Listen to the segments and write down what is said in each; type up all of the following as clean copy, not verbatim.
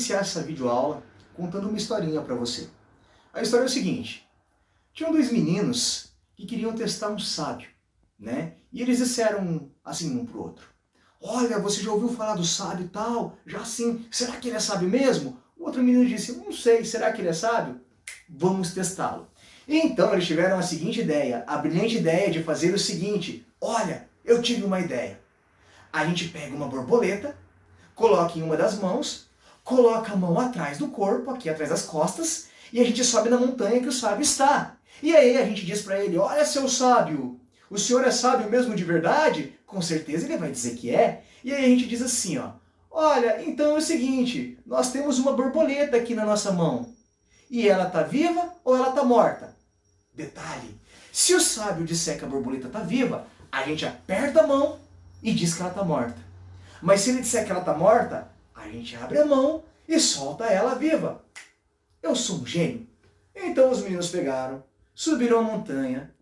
Iniciar essa videoaula contando uma historinha para você. A história é o seguinte: tinham dois meninos que queriam testar um sábio, né? E eles disseram assim um pro outro: olha, você já ouviu falar do sábio tal? Já sim. Será que ele é sábio mesmo? O outro menino disse: não sei, será que ele é sábio? Vamos testá-lo. Então eles tiveram a seguinte ideia, a brilhante ideia de fazer o seguinte: olha, eu tive uma ideia. A gente pega uma borboleta, coloca em uma das mãos, coloca a mão atrás do corpo, aqui atrás das costas, e a gente sobe na montanha que o sábio está. E aí a gente diz para ele: olha, seu sábio, o senhor é sábio mesmo de verdade? Com certeza ele vai dizer que é. E aí a gente diz assim, ó: olha, então é o seguinte, nós temos uma borboleta aqui na nossa mão. E ela está viva ou ela está morta? Detalhe, se o sábio disser que a borboleta está viva, a gente aperta a mão e diz que ela está morta. Mas se ele disser que ela está morta, a gente abre a mão e solta ela viva. Eu sou um gênio. Então os meninos pegaram, subiram a montanha,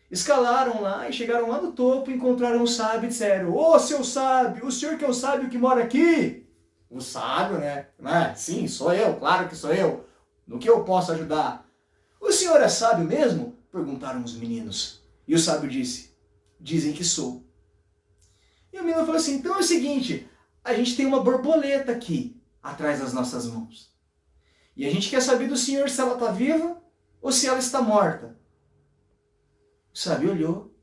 escalaram lá e chegaram lá no topo, encontraram o sábio e disseram: ô, seu sábio, o senhor que é o sábio que mora aqui? O sábio, né? Sim, sou eu, claro que sou eu. No que eu posso ajudar? O senhor é sábio mesmo? Perguntaram os meninos. E o sábio disse: dizem que sou. E o menino falou assim: então é o seguinte, a gente tem uma borboleta aqui, atrás das nossas mãos. E a gente quer saber do senhor se ela está viva ou se ela está morta. O sábio olhou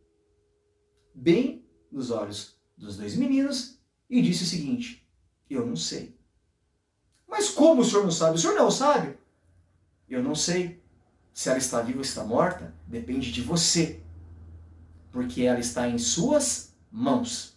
bem nos olhos dos dois meninos e disse o seguinte: eu não sei. Mas como o senhor não sabe? O senhor não é o sábio? Eu não sei. Se ela está viva ou está morta, depende de você. Porque ela está em suas mãos.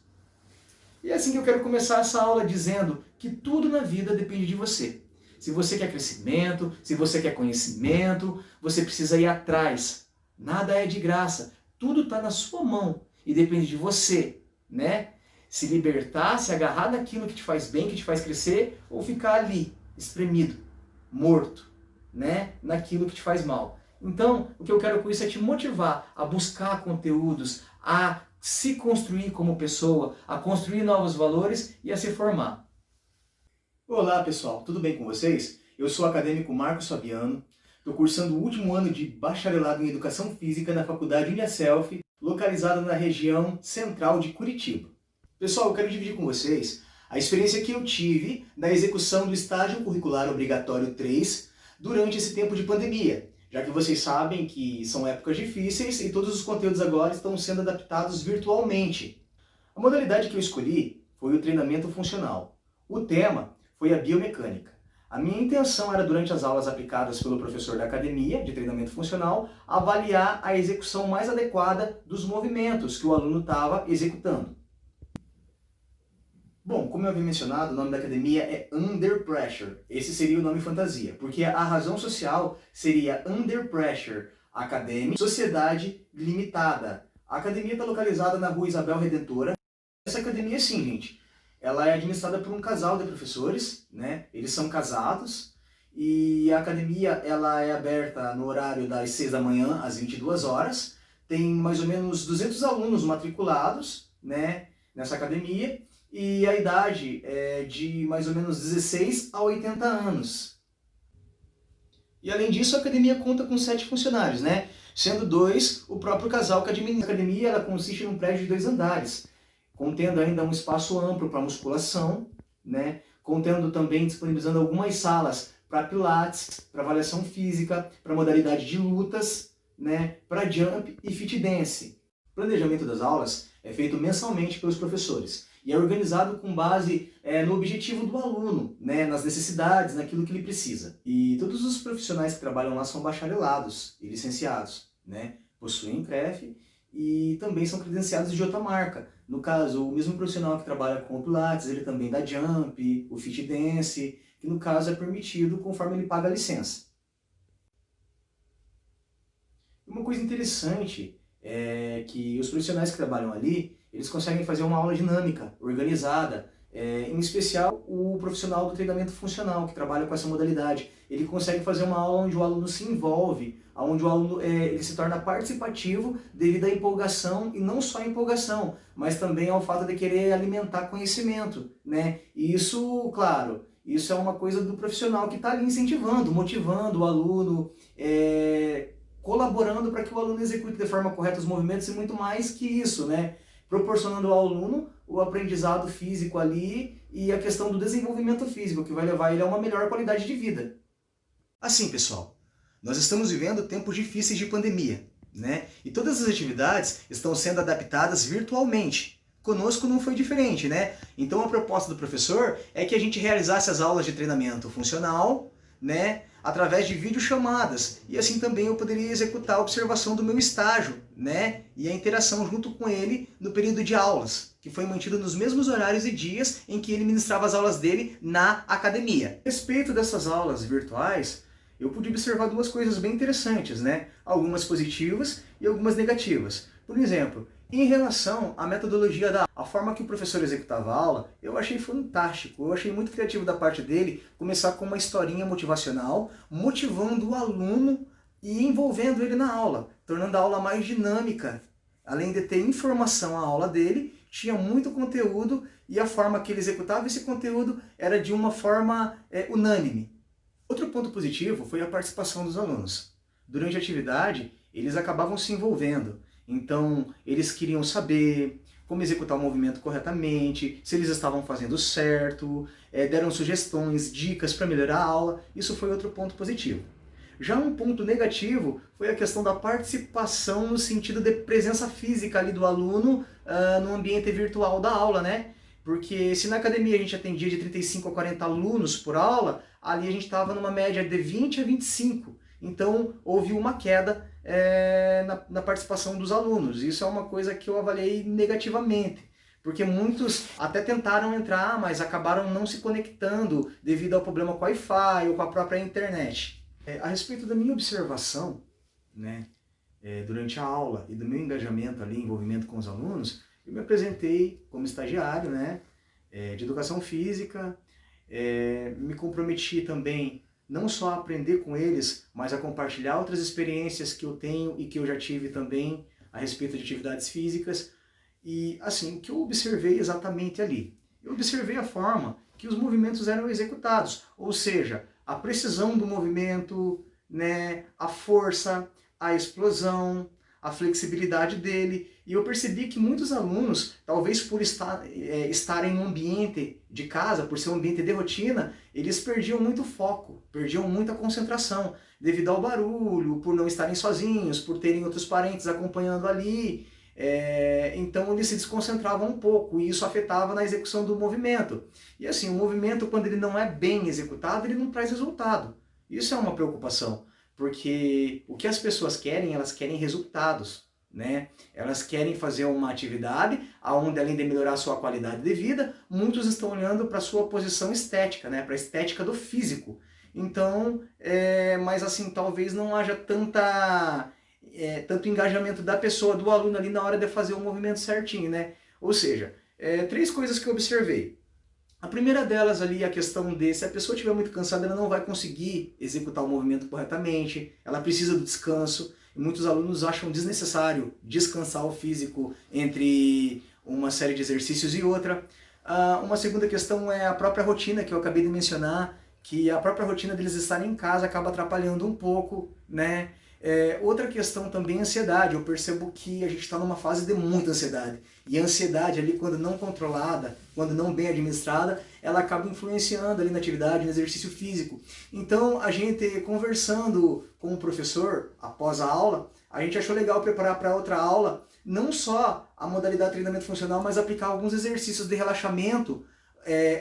E é assim que eu quero começar essa aula dizendo que tudo na vida depende de você. Se você quer crescimento, se você quer conhecimento, você precisa ir atrás. Nada é de graça. Tudo está na sua mão e depende de você, né? Se libertar, se agarrar naquilo que te faz bem, que te faz crescer, ou ficar ali, espremido, morto, né? Naquilo que te faz mal. Então, o que eu quero com isso é te motivar a buscar conteúdos, a se construir como pessoa, a construir novos valores e a se formar. Olá pessoal, tudo bem com vocês? Eu sou o acadêmico Marcos Fabiano, estou cursando o último ano de bacharelado em Educação Física na Faculdade Uniaselv, localizada na região central de Curitiba. Pessoal, eu quero dividir com vocês a experiência que eu tive na execução do estágio curricular obrigatório 3 durante esse tempo de pandemia, já que vocês sabem que são épocas difíceis e todos os conteúdos agora estão sendo adaptados virtualmente. A modalidade que eu escolhi foi o treinamento funcional. O tema foi a biomecânica. A minha intenção era, durante as aulas aplicadas pelo professor da academia de treinamento funcional, avaliar a execução mais adequada dos movimentos que o aluno estava executando. Bom, como eu havia mencionado, o nome da academia é Under Pressure. Esse seria o nome fantasia, porque a razão social seria Under Pressure Academy Sociedade Limitada. A academia está localizada na rua Isabel Redentora. Essa academia, sim, gente, ela é administrada por um casal de professores, né? Eles são casados e a academia ela é aberta no horário das 6 da manhã às 22 horas. Tem mais ou menos 200 alunos matriculados, né, nessa academia. E a idade é de mais ou menos 16 a 80 anos. E além disso, a academia conta com 7 funcionários, né? Sendo 2 o próprio casal que administra. A academia ela consiste num prédio de 2 andares, contendo ainda um espaço amplo para musculação, né? Contendo também, disponibilizando algumas salas para pilates, para avaliação física, para modalidade de lutas, né? Para jump e fit dance. O planejamento das aulas é feito mensalmente pelos professores e é organizado com base no objetivo do aluno, né, nas necessidades, naquilo que ele precisa. E todos os profissionais que trabalham lá são bacharelados e licenciados, né, possuem CREF e também são credenciados de outra marca. No caso, o mesmo profissional que trabalha com o Pilates, ele também dá Jump, o Fit Dance, que no caso é permitido conforme ele paga a licença. Uma coisa interessante é que os profissionais que trabalham ali, eles conseguem fazer uma aula dinâmica, organizada, em especial o profissional do treinamento funcional, que trabalha com essa modalidade. Ele consegue fazer uma aula onde o aluno se envolve, onde o aluno ele se torna participativo devido à empolgação, e não só a empolgação, mas também ao fato de querer alimentar conhecimento, né? E isso, claro, Isso é uma coisa do profissional que está ali incentivando, motivando o aluno, colaborando para que o aluno execute de forma correta os movimentos e muito mais que isso, né? Proporcionando ao aluno o aprendizado físico ali e a questão do desenvolvimento físico, que vai levar ele a uma melhor qualidade de vida. Assim, pessoal, nós estamos vivendo tempos difíceis de pandemia, né? E todas as atividades estão sendo adaptadas virtualmente. Conosco não foi diferente, né? Então a proposta do professor é que a gente realizasse as aulas de treinamento funcional, né, através de videochamadas. E assim também eu poderia executar a observação do meu estágio, né, e a interação junto com ele no período de aulas, que foi mantido nos mesmos horários e dias em que ele ministrava as aulas dele na academia. A respeito dessas aulas virtuais, eu pude observar duas coisas bem interessantes, né? Algumas positivas e algumas negativas. Por exemplo, em relação à metodologia a forma que o professor executava a aula, eu achei fantástico, eu achei muito criativo da parte dele começar com uma historinha motivacional, motivando o aluno e envolvendo ele na aula, tornando a aula mais dinâmica. Além de ter informação à aula dele, tinha muito conteúdo e a forma que ele executava esse conteúdo era de uma forma unânime. Outro ponto positivo foi a participação dos alunos. Durante a atividade, eles acabavam se envolvendo. Então, eles queriam saber como executar o movimento corretamente, se eles estavam fazendo certo, deram sugestões, dicas para melhorar a aula. Isso foi outro ponto positivo. Já um ponto negativo foi a questão da participação no sentido de presença física ali do aluno no ambiente virtual da aula, né? Porque se na academia a gente atendia de 35 a 40 alunos por aula, ali a gente estava numa média de 20 a 25. Então houve uma queda na participação dos alunos. Isso é uma coisa que eu avaliei negativamente, porque muitos até tentaram entrar, mas acabaram não se conectando devido ao problema com o Wi-Fi ou com a própria internet. A respeito da minha observação, né, durante a aula e do meu engajamento ali, envolvimento com os alunos, eu me apresentei como estagiário, né, de educação física, me comprometi também não só a aprender com eles, mas a compartilhar outras experiências que eu tenho e que eu já tive também a respeito de atividades físicas. E assim, o que eu observei exatamente ali? Eu observei a forma que os movimentos eram executados, ou seja, a precisão do movimento, né, a força, a explosão, a flexibilidade dele. E eu percebi que muitos alunos, talvez por estarem em um ambiente de casa, por ser um ambiente de rotina, eles perdiam muito foco, perdiam muita concentração, devido ao barulho, por não estarem sozinhos, por terem outros parentes acompanhando ali. Então eles se desconcentravam um pouco e isso afetava na execução do movimento. E assim, o movimento, quando ele não é bem executado, ele não traz resultado. Isso é uma preocupação, porque o que as pessoas querem, elas querem resultados, né? Elas querem fazer uma atividade onde, além de melhorar a sua qualidade de vida, muitos estão olhando para a sua posição estética, né? Para a estética do físico. Então, mas assim, talvez não haja tanto engajamento da pessoa, do aluno ali na hora de fazer o movimento certinho, né? Ou seja, três coisas que eu observei. A primeira delas ali é a questão de, se a pessoa estiver muito cansada, ela não vai conseguir executar o movimento corretamente, ela precisa do descanso, e muitos alunos acham desnecessário descansar o físico entre uma série de exercícios e outra. Uma segunda questão é a própria rotina, que eu acabei de mencionar, que a própria rotina deles estarem em casa acaba atrapalhando um pouco, né? Outra questão também é a ansiedade. Eu percebo que a gente está numa fase de muita ansiedade. E a ansiedade ali, quando não controlada, quando não bem administrada, ela acaba influenciando ali na atividade, no exercício físico. Então, a gente conversando com o professor após a aula, a gente achou legal preparar para outra aula, não só a modalidade de treinamento funcional, mas aplicar alguns exercícios de relaxamento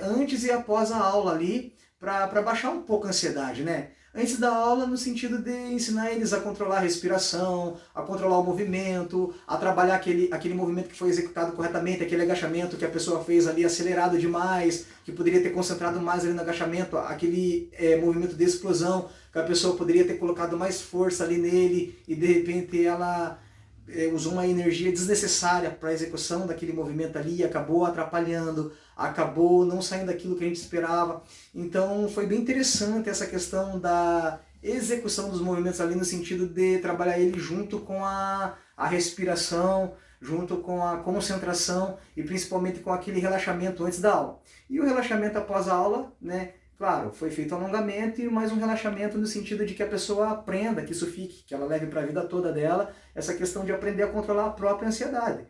antes e após a aula ali, para baixar um pouco a ansiedade, né? Antes da aula, no sentido de ensinar eles a controlar a respiração, a controlar o movimento, a trabalhar aquele movimento que foi executado corretamente, aquele agachamento que a pessoa fez ali acelerado demais, que poderia ter concentrado mais ali no agachamento, aquele movimento de explosão, que a pessoa poderia ter colocado mais força ali nele e de repente ela usou uma energia desnecessária para a execução daquele movimento ali e acabou atrapalhando, acabou não saindo daquilo que a gente esperava. Então foi bem interessante essa questão da execução dos movimentos ali no sentido de trabalhar ele junto com a respiração, junto com a concentração e principalmente com aquele relaxamento antes da aula. E o relaxamento após a aula, né, Claro, foi feito um alongamento e mais um relaxamento no sentido de que a pessoa aprenda, que isso fique, que ela leve para a vida toda dela, essa questão de aprender a controlar a própria ansiedade.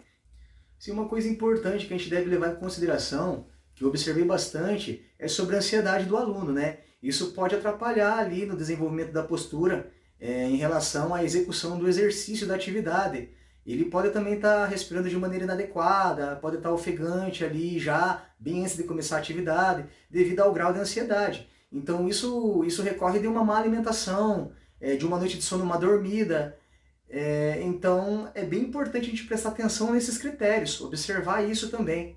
Sim, uma coisa importante que a gente deve levar em consideração, que eu observei bastante, é sobre a ansiedade do aluno, né? Isso pode atrapalhar ali no desenvolvimento da postura em relação à execução do exercício da atividade. Ele pode também estar respirando de maneira inadequada, pode estar ofegante ali já, bem antes de começar a atividade, devido ao grau de ansiedade. Então isso recorre de uma má alimentação, de uma noite de sono mal dormida. Então é bem importante a gente prestar atenção nesses critérios, observar isso também.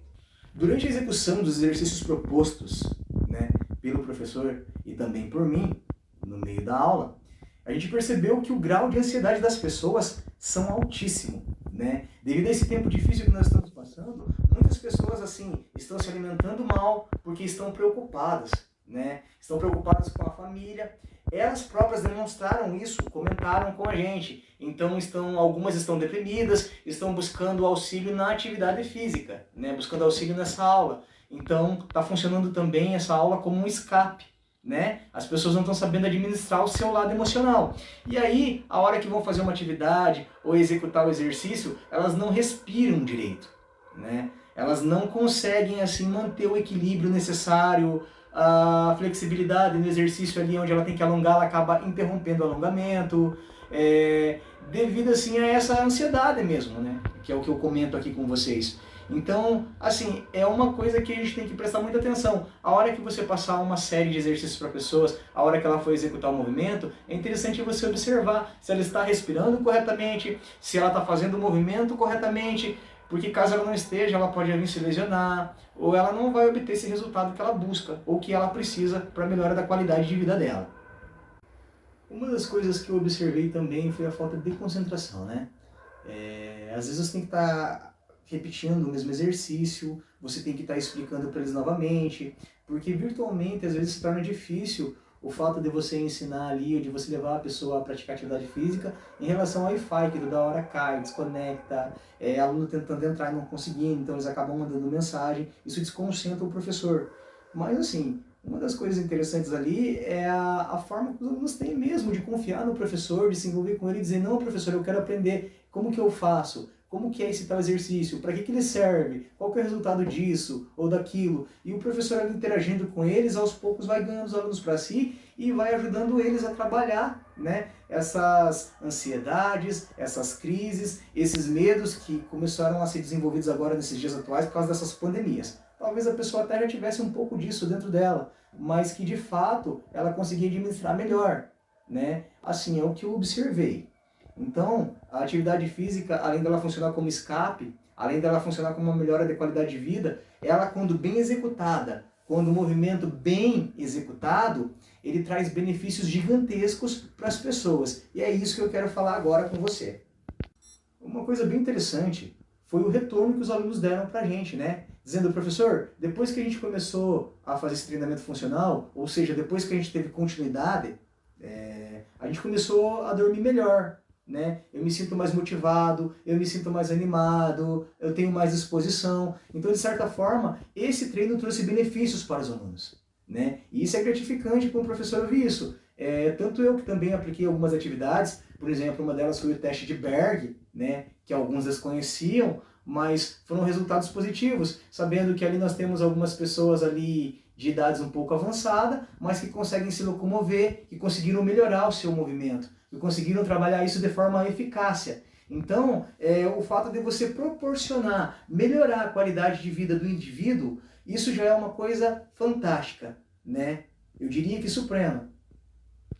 Durante a execução dos exercícios propostos, né, pelo professor e também por mim, no meio da aula, a gente percebeu que o grau de ansiedade das pessoas são altíssimo, né? Devido a esse tempo difícil que nós estamos passando, muitas pessoas assim estão se alimentando mal porque estão preocupadas, né? Estão preocupadas com a família. Elas próprias demonstraram isso, comentaram com a gente. Então algumas estão deprimidas, estão buscando auxílio na atividade física, né? Buscando auxílio nessa aula. Então está funcionando também essa aula como um escape, né? As pessoas não estão sabendo administrar o seu lado emocional. E aí, a hora que vão fazer uma atividade ou executar o exercício, elas não respiram direito, né? Elas não conseguem assim manter o equilíbrio necessário, a flexibilidade no exercício ali onde ela tem que alongar, ela acaba interrompendo o alongamento, devido assim a essa ansiedade mesmo, né? Que é o que eu comento aqui com vocês. Então, assim, é uma coisa que a gente tem que prestar muita atenção. A hora que você passar uma série de exercícios para pessoas, a hora que ela for executar o movimento, é interessante você observar se ela está respirando corretamente, se ela está fazendo o movimento corretamente, porque caso ela não esteja, ela pode vir se lesionar, ou ela não vai obter esse resultado que ela busca, ou que ela precisa para a melhora da qualidade de vida dela. Uma das coisas que eu observei também foi a falta de concentração, né? Às vezes você tem que estar repetindo o mesmo exercício, você tem que estar explicando para eles novamente, porque virtualmente às vezes se torna difícil o fato de você ensinar ali, ou de você levar a pessoa a praticar atividade física em relação ao Wi-Fi, que toda hora cai, desconecta, aluno tentando entrar e não conseguindo, então eles acabam mandando mensagem, isso desconcentra o professor. Mas assim, uma das coisas interessantes ali é a forma que os alunos têm mesmo de confiar no professor, de se envolver com ele e dizer, não professor, eu quero aprender, como que eu faço? Como que é esse tal exercício? Para que ele serve? Qual que é o resultado disso ou daquilo? E o professor ali interagindo com eles, aos poucos vai ganhando os alunos para si e vai ajudando eles a trabalhar, né, essas ansiedades, essas crises, esses medos que começaram a ser desenvolvidos agora nesses dias atuais por causa dessas pandemias. Talvez a pessoa até já tivesse um pouco disso dentro dela, mas que de fato ela conseguia administrar melhor, né? Assim, é o que eu observei. Então, a atividade física, além dela funcionar como escape, além dela funcionar como uma melhora de qualidade de vida, ela, quando bem executada, quando o movimento bem executado, ele traz benefícios gigantescos para as pessoas. E é isso que eu quero falar agora com você. Uma coisa bem interessante foi o retorno que os alunos deram para a gente, né? Dizendo, professor, depois que a gente começou a fazer esse treinamento funcional, ou seja, depois que a gente teve continuidade, a gente começou a dormir melhor, né? Eu me sinto mais motivado, eu me sinto mais animado, eu tenho mais disposição. Então, de certa forma, esse treino trouxe benefícios para os alunos, né? E isso é gratificante para o professor ouvir isso. Tanto eu que também apliquei algumas atividades, por exemplo, uma delas foi o teste de Berg, né? Que alguns desconheciam, mas foram resultados positivos, sabendo que ali nós temos algumas pessoas ali de idades um pouco avançada, mas que conseguem se locomover, que conseguiram melhorar o seu movimento, que conseguiram trabalhar isso de forma eficácia. Então, o fato de você proporcionar, melhorar a qualidade de vida do indivíduo, isso já é uma coisa fantástica, né? Eu diria que suprema.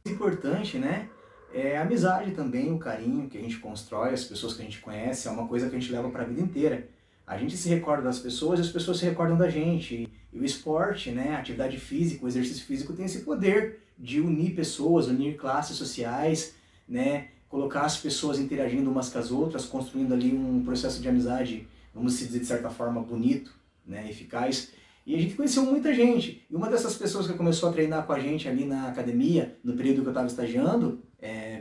Importante, né? É a amizade também, o carinho que a gente constrói, as pessoas que a gente conhece, é uma coisa que a gente leva para a vida inteira. A gente se recorda das pessoas e as pessoas se recordam da gente. E o esporte, né, a atividade física, o exercício físico tem esse poder de unir pessoas, unir classes sociais, né, colocar as pessoas interagindo umas com as outras, construindo ali um processo de amizade, vamos dizer de certa forma, bonito, né, eficaz. E a gente conheceu muita gente. E uma dessas pessoas que começou a treinar com a gente ali na academia, no período que eu estava estagiando,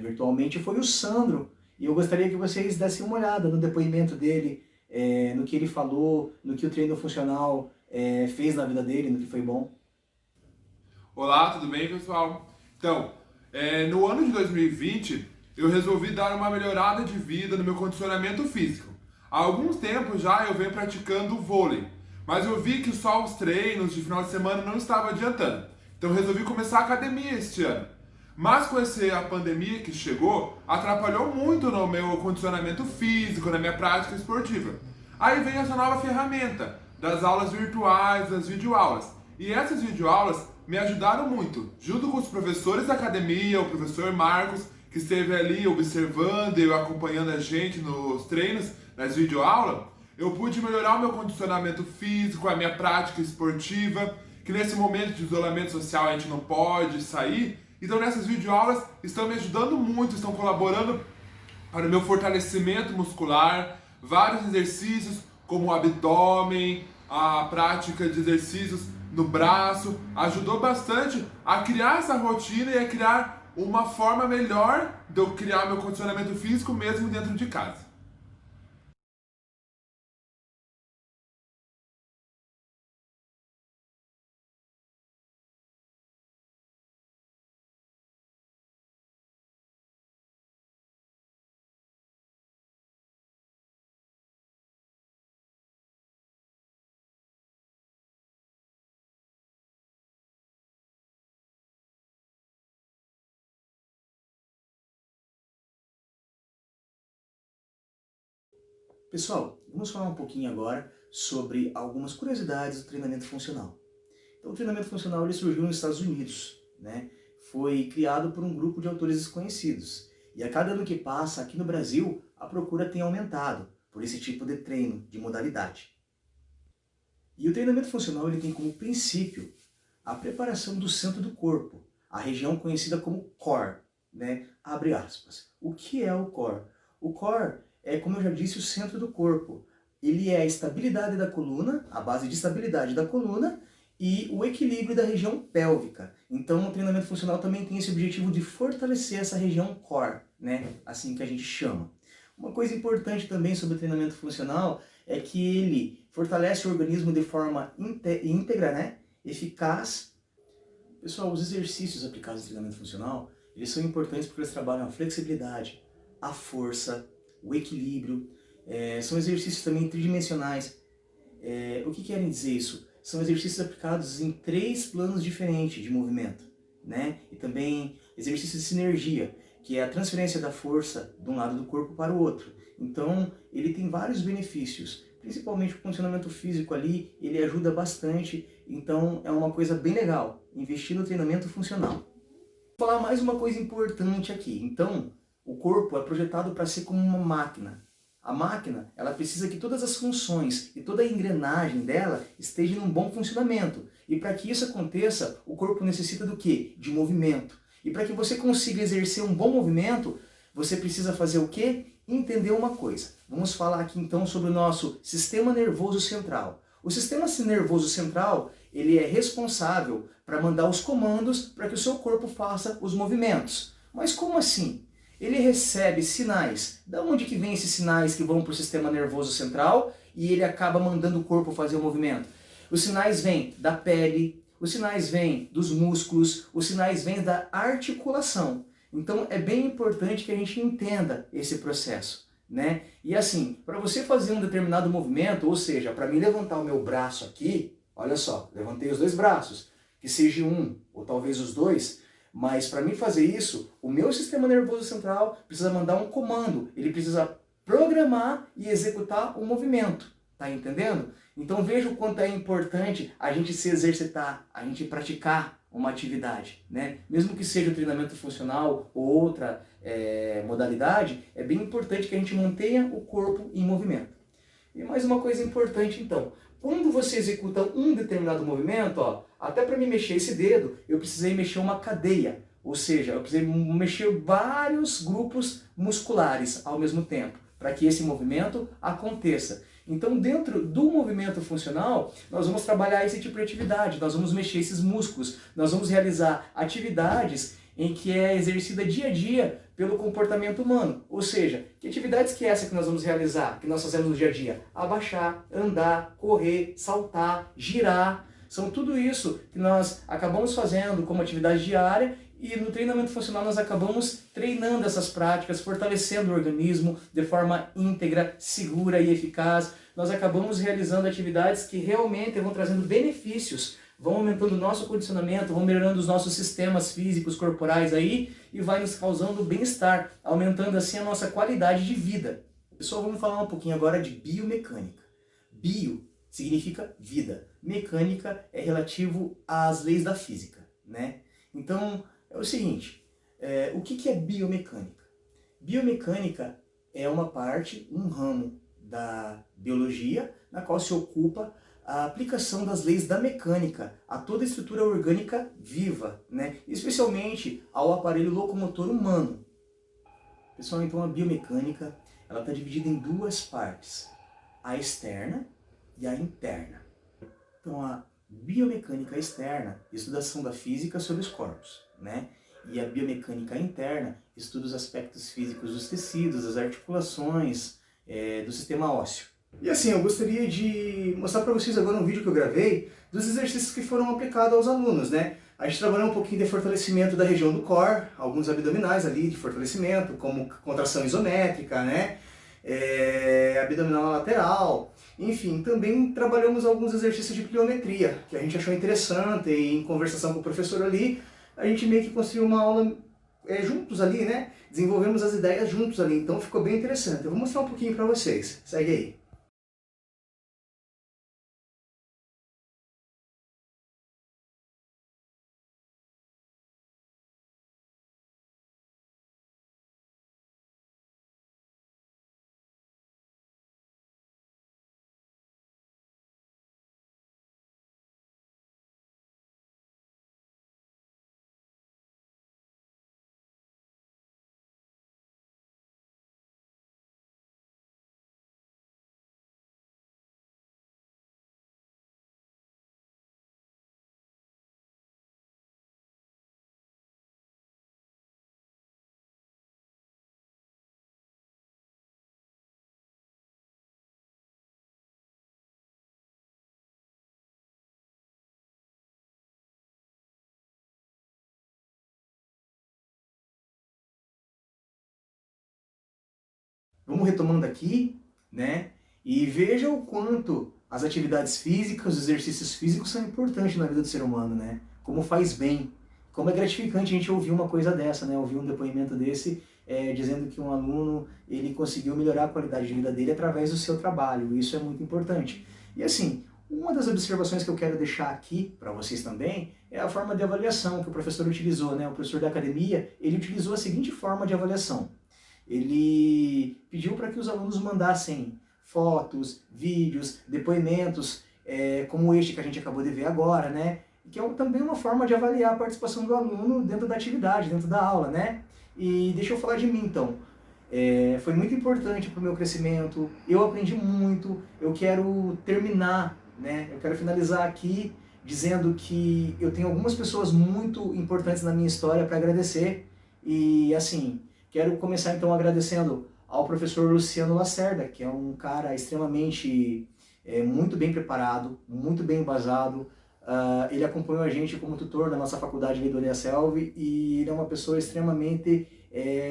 virtualmente, foi o Sandro. E eu gostaria que vocês dessem uma olhada no depoimento dele, no que ele falou, no que o treino funcional fez na vida dele, no que foi bom. Olá, tudo bem, pessoal? Então, no ano de 2020, eu resolvi dar uma melhorada de vida no meu condicionamento físico. Há algum tempo já eu venho praticando vôlei, mas eu vi que só os treinos de final de semana não estavam adiantando. Então, eu resolvi começar a academia este ano. Mas com a pandemia que chegou, atrapalhou muito no meu condicionamento físico, na minha prática esportiva. Aí vem essa nova ferramenta das aulas virtuais, das videoaulas. E essas videoaulas me ajudaram muito, junto com os professores da academia, o professor Marcos, que esteve ali observando e acompanhando a gente nos treinos, nas videoaulas, eu pude melhorar o meu condicionamento físico, a minha prática esportiva, que nesse momento de isolamento social a gente não pode sair. Então nessas videoaulas estão me ajudando muito, estão colaborando para o meu fortalecimento muscular, vários exercícios como o abdômen, a prática de exercícios no braço, ajudou bastante a criar essa rotina e a criar uma forma melhor de eu criar meu condicionamento físico mesmo dentro de casa. Pessoal, vamos falar um pouquinho agora sobre algumas curiosidades do treinamento funcional. Então, o treinamento funcional ele surgiu nos Estados Unidos, né? Foi criado por um grupo de autores desconhecidos. E a cada ano que passa, aqui no Brasil, a procura tem aumentado por esse tipo de treino, de modalidade. E o treinamento funcional ele tem como princípio a preparação do centro do corpo, a região conhecida como core, né? Abre aspas. O que é o core? O core é, como eu já disse, o centro do corpo. Ele é a estabilidade da coluna, a base de estabilidade da coluna e o equilíbrio da região pélvica. Então o treinamento funcional também tem esse objetivo de fortalecer essa região core, né? Assim que a gente chama. Uma coisa importante também sobre o treinamento funcional é que ele fortalece o organismo de forma íntegra, né? Eficaz. Pessoal, os exercícios aplicados no treinamento funcional, eles são importantes porque eles trabalham a flexibilidade, a força, o equilíbrio. São exercícios também tridimensionais. O que querem dizer isso? São exercícios aplicados em 3 planos diferentes de movimento, né? E também exercícios de sinergia, que é a transferência da força de um lado do corpo para o outro. Então, ele tem vários benefícios, principalmente o condicionamento físico ali, ele ajuda bastante, então é uma coisa bem legal, investir no treinamento funcional. Vou falar mais uma coisa importante aqui. Então, o corpo é projetado para ser como uma máquina. A máquina, ela precisa que todas as funções e toda a engrenagem dela esteja em um bom funcionamento. E para que isso aconteça, o corpo necessita do quê? De movimento. E para que você consiga exercer um bom movimento, você precisa fazer o quê? Entender uma coisa. Vamos falar aqui então sobre o nosso sistema nervoso central. O sistema nervoso central, ele é responsável para mandar os comandos para que o seu corpo faça os movimentos. Mas como assim? Ele recebe sinais. Da onde que vem esses sinais que vão para o sistema nervoso central e ele acaba mandando o corpo fazer o movimento? Os sinais vêm da pele, os sinais vêm dos músculos, os sinais vêm da articulação. Então é bem importante que a gente entenda esse processo, né? E assim, para você fazer um determinado movimento, ou seja, para mim levantar o meu braço aqui, olha só, levantei os 2 braços, que seja um ou talvez os 2, mas para mim fazer isso, o meu sistema nervoso central precisa mandar um comando, ele precisa programar e executar o movimento, tá entendendo? Então veja o quanto é importante a gente se exercitar, a gente praticar uma atividade, né? Mesmo que seja o treinamento funcional ou outra modalidade, é bem importante que a gente mantenha o corpo em movimento. E mais uma coisa importante então, quando você executa um determinado movimento, ó, até para me mexer esse dedo, eu precisei mexer uma cadeia, ou seja, eu precisei mexer vários grupos musculares ao mesmo tempo, para que esse movimento aconteça. Então, dentro do movimento funcional, nós vamos trabalhar esse tipo de atividade, nós vamos mexer esses músculos, nós vamos realizar atividades em que é exercida dia a dia pelo comportamento humano. Ou seja, que atividades que é essa que nós vamos realizar, que nós fazemos no dia a dia? Abaixar, andar, correr, saltar, girar. São tudo isso que nós acabamos fazendo como atividade diária e no treinamento funcional nós acabamos treinando essas práticas, fortalecendo o organismo de forma íntegra, segura e eficaz. Nós acabamos realizando atividades que realmente vão trazendo benefícios, vão aumentando o nosso condicionamento, vão melhorando os nossos sistemas físicos, corporais aí e vai nos causando bem-estar, aumentando assim a nossa qualidade de vida. Pessoal, vamos falar um pouquinho agora de biomecânica. Bio significa vida, mecânica é relativo às leis da física, né? Então, é o seguinte, o que é biomecânica? Biomecânica é uma parte, um ramo da biologia, na qual se ocupa a aplicação das leis da mecânica a toda a estrutura orgânica viva, né? Especialmente ao aparelho locomotor humano. Pessoal, então a biomecânica ela está dividida em duas partes, a externa e a interna. Então a biomecânica externa estuda a ação da física sobre os corpos, né? E a biomecânica interna estuda os aspectos físicos dos tecidos, das articulações, do sistema ósseo. E assim, eu gostaria de mostrar para vocês agora um vídeo que eu gravei dos exercícios que foram aplicados aos alunos, né? A gente trabalhou um pouquinho de fortalecimento da região do core, alguns abdominais ali de fortalecimento, como contração isométrica, né? Abdominal lateral, enfim, também trabalhamos alguns exercícios de pliometria, que a gente achou interessante e em conversação com o professor ali, a gente meio que construiu uma aula juntos ali, né? Desenvolvemos as ideias juntos ali, então ficou bem interessante. Eu vou mostrar um pouquinho para vocês, segue aí. Vamos retomando aqui, né? E veja o quanto as atividades físicas, os exercícios físicos são importantes na vida do ser humano, né? Como faz bem. Como é gratificante a gente ouvir uma coisa dessa, né? Ouvir um depoimento desse dizendo que um aluno ele conseguiu melhorar a qualidade de vida dele através do seu trabalho. Isso é muito importante. E assim, uma das observações que eu quero deixar aqui para vocês também é a forma de avaliação que o professor utilizou, né? O professor da academia, ele utilizou a seguinte forma de avaliação. Ele pediu para que os alunos mandassem fotos, vídeos, depoimentos, como este que a gente acabou de ver agora, né? Que é também uma forma de avaliar a participação do aluno dentro da atividade, dentro da aula, né? E deixa eu falar de mim então. Foi muito importante para o meu crescimento, eu aprendi muito, eu quero terminar, né? Eu quero finalizar aqui dizendo que eu tenho algumas pessoas muito importantes na minha história para agradecer e assim, quero começar então agradecendo ao professor Luciano Lacerda, que é um cara extremamente muito bem preparado, muito bem embasado. Ele acompanhou a gente como tutor na nossa faculdade ali do ESELV e ele é uma pessoa extremamente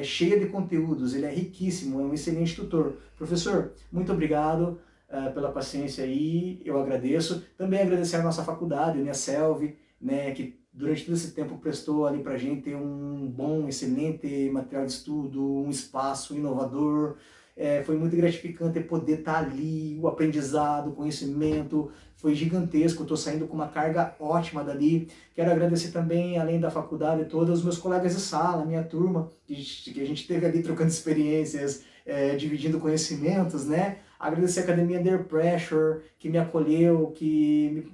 cheia de conteúdos, ele é riquíssimo, é um excelente tutor. Professor, muito obrigado pela paciência aí, eu agradeço. Também agradecer a nossa faculdade, o ESELV, né, que durante todo esse tempo prestou ali pra gente um bom, excelente material de estudo, um espaço inovador. Foi muito gratificante poder estar ali, o aprendizado, o conhecimento foi gigantesco, estou saindo com uma carga ótima dali. Quero agradecer também, além da faculdade toda, os meus colegas de sala, minha turma, que a gente teve ali trocando experiências, dividindo conhecimentos, né? Agradecer a Academia Under Pressure, que me acolheu, que,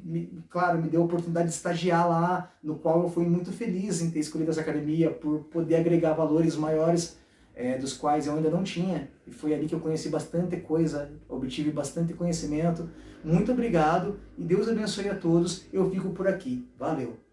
claro, me deu a oportunidade de estagiar lá, no qual eu fui muito feliz em ter escolhido essa academia, por poder agregar valores maiores, dos quais eu ainda não tinha. E foi ali que eu conheci bastante coisa, obtive bastante conhecimento. Muito obrigado e Deus abençoe a todos. Eu fico por aqui. Valeu!